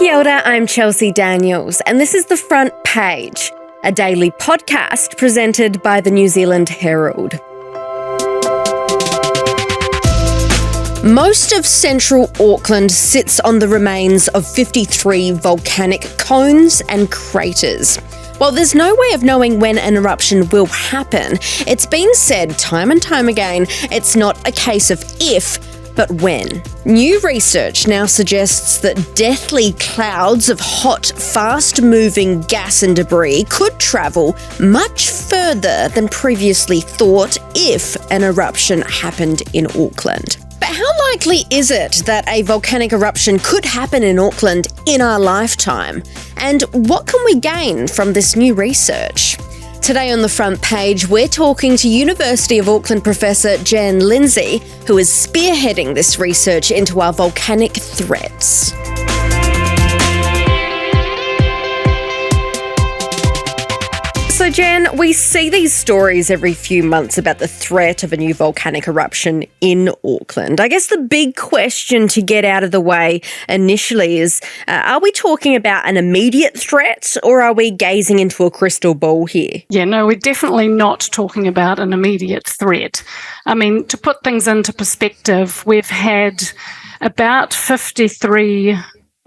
Kia ora, I'm Chelsea Daniels, and this is The Front Page, a daily podcast presented by the New Zealand Herald. Most of central Auckland sits on the remains of 53 volcanic cones and craters. While there's no way of knowing when an eruption will happen, it's been said time and time again it's not a case of if, but when. New research now suggests that deathly clouds of hot, fast-moving gas and debris could travel much further than previously thought if an eruption happened in Auckland. But how likely is it that a volcanic eruption could happen in Auckland in our lifetime? And what can we gain from this new research? Today on The Front Page, we're talking to University of Auckland professor Jan Lindsay, who is spearheading this research into our volcanic threats. So Jan, we see these stories every few months about the threat of a new volcanic eruption in Auckland. I guess the big question to get out of the way initially is, are we talking about an immediate threat or are we gazing into a crystal ball here? Yeah, no, we're definitely not talking about an immediate threat. I mean, to put things into perspective, we've had about 53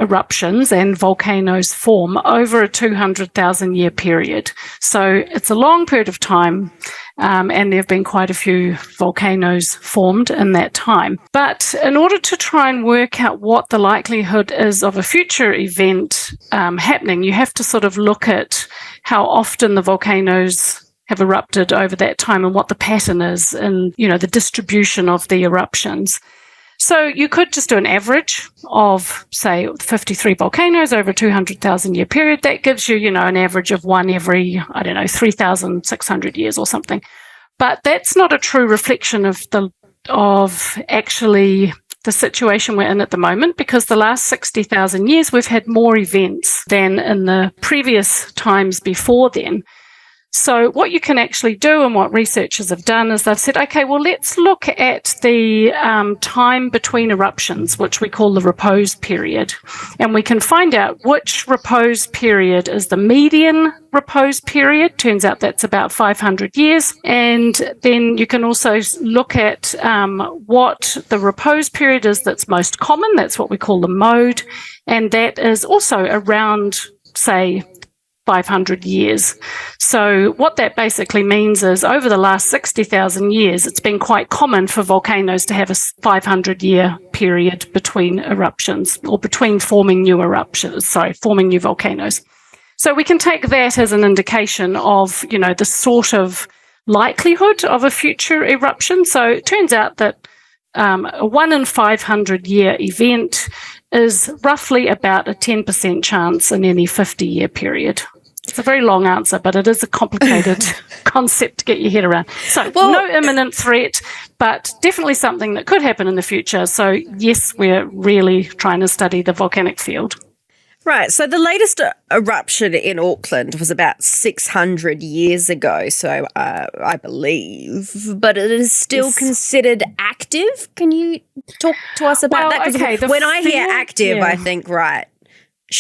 eruptions and volcanoes form over a 200,000 year period. So it's a long period of time, and there have been quite a few volcanoes formed in that time. But in order to try and work out what the likelihood is of a future event happening, you have to sort of look at how often the volcanoes have erupted over that time and what the pattern is and, the distribution of the eruptions. So you could just do an average of, say, 53 volcanoes over a 200,000 year period. That gives you, an average of one every, 3,600 years or something. But that's not a true reflection of actually the situation we're in at the moment, because the last 60,000 years we've had more events than in the previous times before then. So what you can actually do and what researchers have done is they've said, okay, well, let's look at the time between eruptions, which we call the repose period. And we can find out which repose period is the median repose period. Turns out that's about 500 years. And then you can also look at what the repose period is that's most common. That's what we call the mode. And that is also around, say, 500 years. So what that basically means is over the last 60,000 years, it's been quite common for volcanoes to have a 500-year period between eruptions or between forming new volcanoes. So we can take that as an indication of, the sort of likelihood of a future eruption. So it turns out that a 1 in 500 year event is roughly about a 10% chance in any 50-year period. It's a very long answer, but it is a complicated concept to get your head around. So no imminent threat, but definitely something that could happen in the future. So yes, we're really trying to study the volcanic field. Right, so the latest eruption in Auckland was about 600 years ago, so I believe, but it is still considered active. Can you talk to us about that? Because when I hear active, I think, right,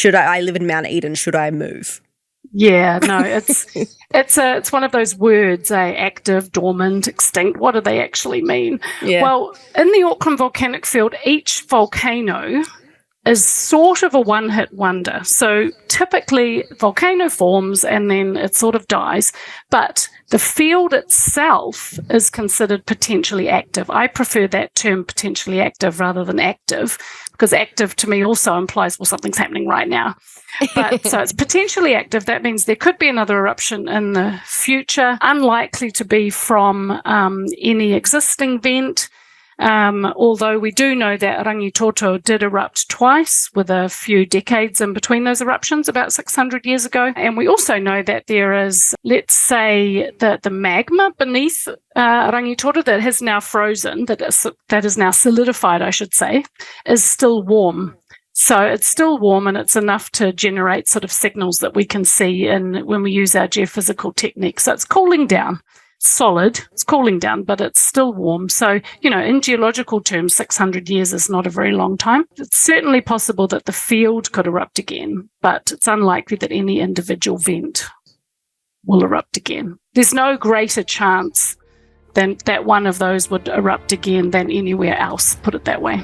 I live in Mount Eden, should I move? Yeah, no, it's one of those words, active, dormant, extinct. What do they actually mean? Yeah. Well, in the Auckland volcanic field, each volcano is sort of a one-hit wonder. So typically, volcano forms and then it sort of dies, but the field itself is considered potentially active. I prefer that term, potentially active, rather than active, because active to me also implies, well, something's happening right now. But so it's potentially active. That means there could be another eruption in the future, unlikely to be from any existing vent. Although we do know that Rangitoto did erupt twice with a few decades in between those eruptions about 600 years ago. And we also know that there is, let's say, the magma beneath Rangitoto that has now frozen, that is now solidified, I should say, is still warm. So it's still warm and it's enough to generate sort of signals that we can see when we use our geophysical techniques. So it's cooling down. solid. It's cooling down, but it's still warm. So, in geological terms, 600 years is not a very long time. It's certainly possible that the field could erupt again, but it's unlikely that any individual vent will erupt again. There's no greater chance than that one of those would erupt again than anywhere else, put it that way.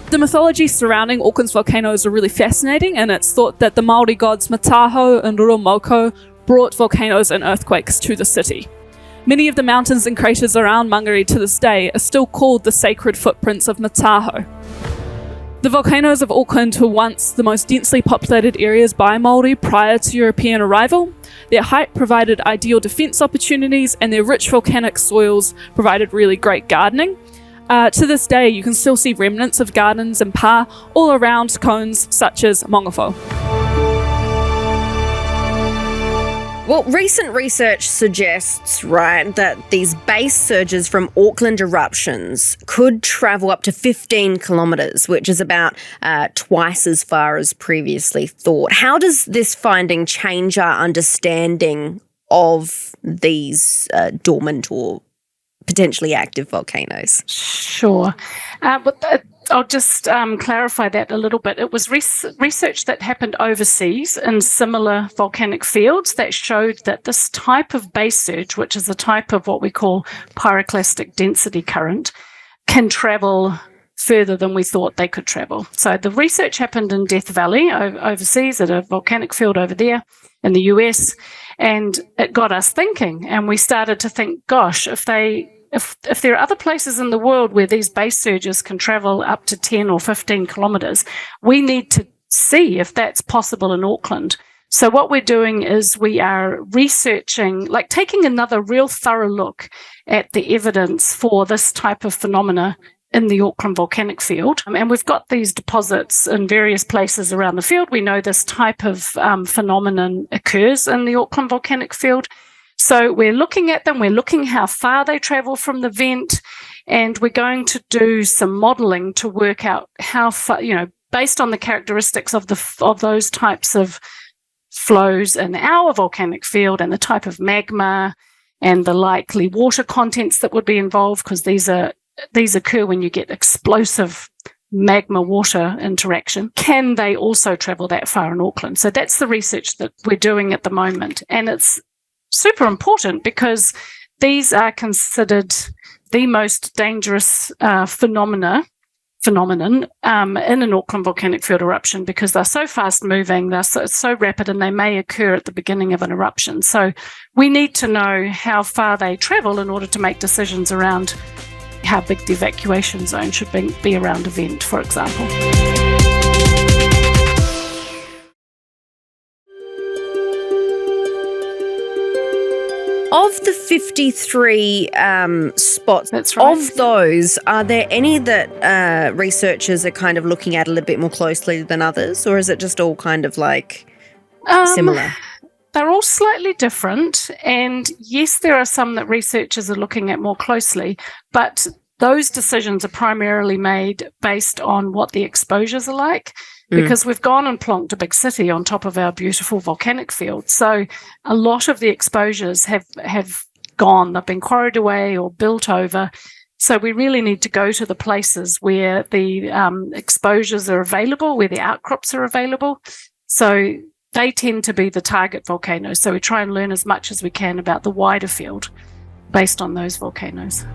The mythology surrounding Auckland's volcanoes are really fascinating, and it's thought that the Māori gods Mataho and Rurumoko brought volcanoes and earthquakes to the city. Many of the mountains and craters around Mangere to this day are still called the sacred footprints of Mataho. The volcanoes of Auckland were once the most densely populated areas by Māori prior to European arrival. Their height provided ideal defence opportunities, and their rich volcanic soils provided really great gardening. To this day, you can still see remnants of gardens and pa all around cones such as Mongofo. Well, recent research suggests, right, that these base surges from Auckland eruptions could travel up to 15 kilometres, which is about twice as far as previously thought. How does this finding change our understanding of these dormant or potentially active volcanoes? Sure. I'll just clarify that a little bit. It was research that happened overseas in similar volcanic fields that showed that this type of base surge, which is a type of what we call pyroclastic density current, can travel further than we thought they could travel. So the research happened in Death Valley overseas at a volcanic field over there in the US, and it got us thinking, and we started to think, gosh, if there are other places in the world where these base surges can travel up to 10 or 15 kilometres, we need to see if that's possible in Auckland. So what we're doing is we are researching, like taking another real thorough look at the evidence for this type of phenomena in the Auckland volcanic field. And we've got these deposits in various places around the field. We know this type of phenomenon occurs in the Auckland volcanic field. So we're looking at them, we're looking how far they travel from the vent, and we're going to do some modelling to work out how far, based on the characteristics of those types of flows in our volcanic field and the type of magma and the likely water contents that would be involved, because these occur when you get explosive magma water interaction. Can they also travel that far in Auckland? So that's the research that we're doing at the moment, and it's super important because these are considered the most dangerous phenomenon in an Auckland volcanic field eruption because they're so fast moving, they're so rapid, and they may occur at the beginning of an eruption. So we need to know how far they travel in order to make decisions around how big the evacuation zone should be around a vent, for example. Of the 53 spots, That's right. Of those, are there any that researchers are kind of looking at a little bit more closely than others, or is it just all kind of like similar? They're all slightly different, and yes, there are some that researchers are looking at more closely, but those decisions are primarily made based on what the exposures are like. Because we've gone and plonked a big city on top of our beautiful volcanic field. So a lot of the exposures have gone. They've been quarried away or built over. So we really need to go to the places where the exposures are available, where the outcrops are available. So they tend to be the target volcanoes. So we try and learn as much as we can about the wider field based on those volcanoes.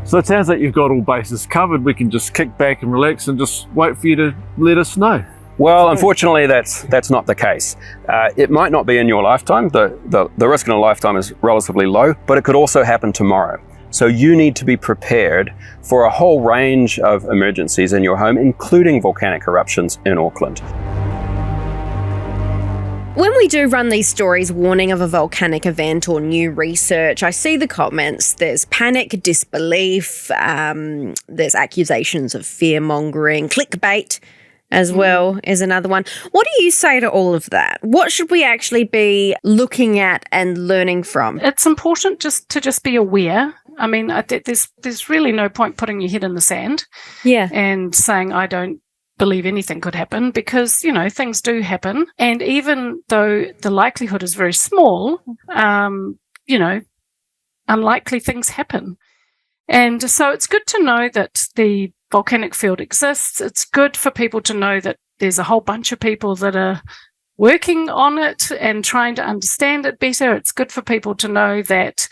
So it sounds like you've got all bases covered. We can just kick back and relax and just wait for you to let us know. Well, unfortunately, that's not the case. It might not be in your lifetime. The risk in a lifetime is relatively low, but it could also happen tomorrow. So you need to be prepared for a whole range of emergencies in your home, including volcanic eruptions in Auckland. When we do run these stories warning of a volcanic event or new research, I see the comments. There's panic, disbelief, there's accusations of fear-mongering, clickbait as well is another one. What do you say to all of that? What should we actually be looking at and learning from? It's important to be aware. I mean, there's really no point putting your head in the sand Yeah. and saying, I don't believe anything could happen because, things do happen. And even though the likelihood is very small, unlikely things happen. And so it's good to know that the volcanic field exists. It's good for people to know that there's a whole bunch of people that are working on it and trying to understand it better. It's good for people to know that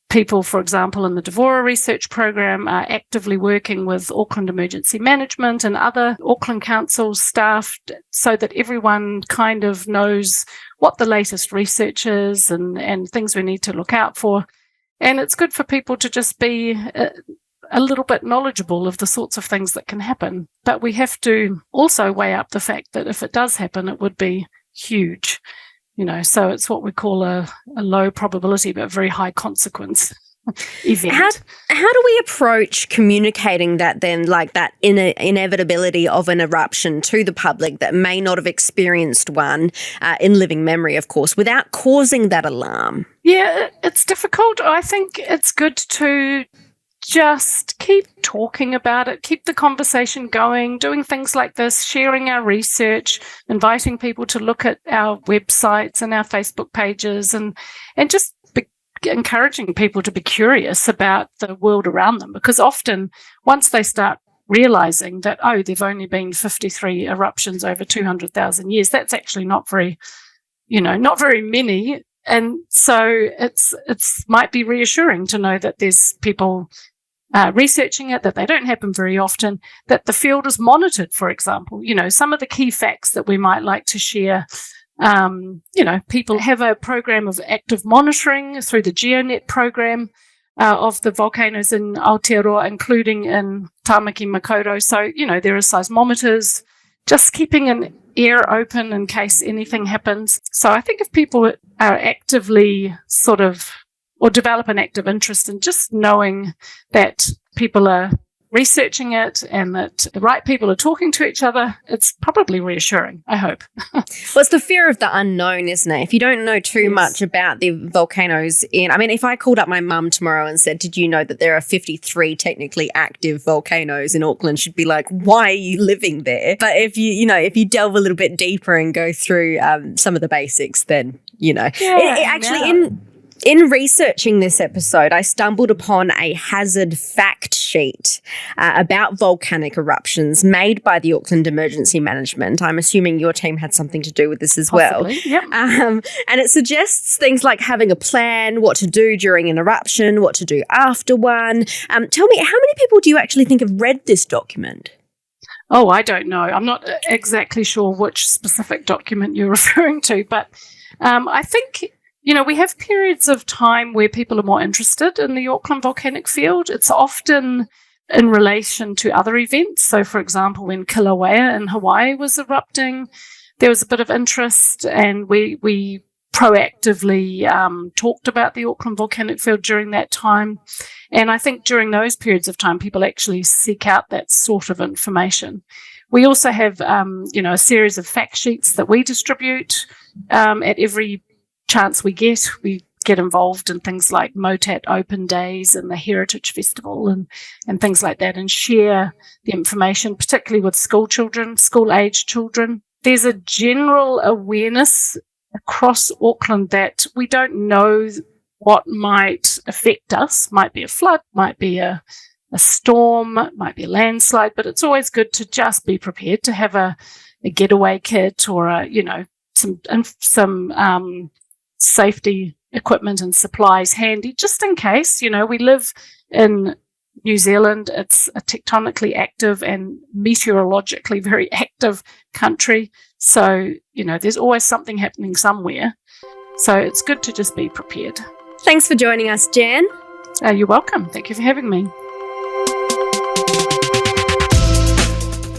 people, for example, in the Devora research program are actively working with Auckland Emergency Management and other Auckland Council staff so that everyone kind of knows what the latest research is and things we need to look out for. And it's good for people to just be a little bit knowledgeable of the sorts of things that can happen. But we have to also weigh up the fact that if it does happen, it would be huge. So it's what we call a low probability but very high consequence event. How do we approach communicating that then, like that inevitability of an eruption to the public that may not have experienced one in living memory, of course, without causing that alarm? Yeah, it's difficult. I think it's good to just keep talking about it, keep the conversation going, doing things like this, sharing our research, inviting people to look at our websites and our Facebook pages and just encouraging people to be curious about the world around them. Because often once they start realizing that, there've only been 53 eruptions over 200,000 years, that's actually not very many. And so it's might be reassuring to know that there's people researching it, that they don't happen very often, that the field is monitored, for example. Some of the key facts that we might like to share, people have a program of active monitoring through the GeoNet program of the volcanoes in Aotearoa, including in Tāmaki Makaurau. So, there are seismometers, just keeping an ear open in case anything happens. So I think if people are actively or develop an active interest in just knowing that people are researching it and that the right people are talking to each other, it's probably reassuring, I hope. Well, it's the fear of the unknown, isn't it? If you don't know too much about the volcanoes if I called up my mum tomorrow and said, did you know that there are 53 technically active volcanoes in Auckland? She'd be like, why are you living there? But if you delve a little bit deeper and go through some of the basics, then, In researching this episode, I stumbled upon a hazard fact sheet about volcanic eruptions made by the Auckland Emergency Management. I'm assuming your team had something to do with this as Possibly, well. Yep. And it suggests things like having a plan, what to do during an eruption, what to do after one. Tell me, how many people do you actually think have read this document? Oh, I don't know. I'm not exactly sure which specific document you're referring to, but I think... we have periods of time where people are more interested in the Auckland volcanic field. It's often in relation to other events. So, for example, when Kilauea in Hawaii was erupting, there was a bit of interest, and we proactively talked about the Auckland volcanic field during that time. And I think during those periods of time, people actually seek out that sort of information. We also have, a series of fact sheets that we distribute at every chance we get involved in things like MOTAT Open Days and the Heritage Festival and things like that, and share the information, particularly with school-aged children. There's a general awareness across Auckland that we don't know what might affect us. Might be a flood, might be a storm, might be a landslide, but it's always good to just be prepared to have a getaway kit or some safety equipment and supplies handy, just in case. We live in New Zealand. It's a tectonically active and meteorologically very active country. So, there's always something happening somewhere. So it's good to just be prepared. Thanks for joining us, Jan. You're welcome. Thank you for having me.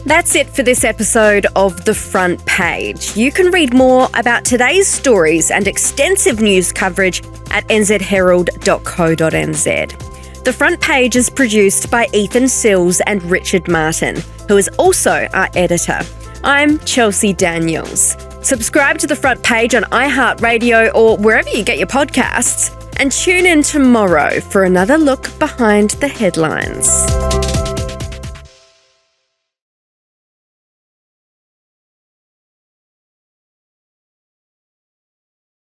That's it for this episode of The Front Page. You can read more about today's stories and extensive news coverage at nzherald.co.nz. The Front Page is produced by Ethan Sills and Richard Martin, who is also our editor. I'm Chelsea Daniels. Subscribe to The Front Page on iHeartRadio or wherever you get your podcasts, and tune in tomorrow for another look behind the headlines.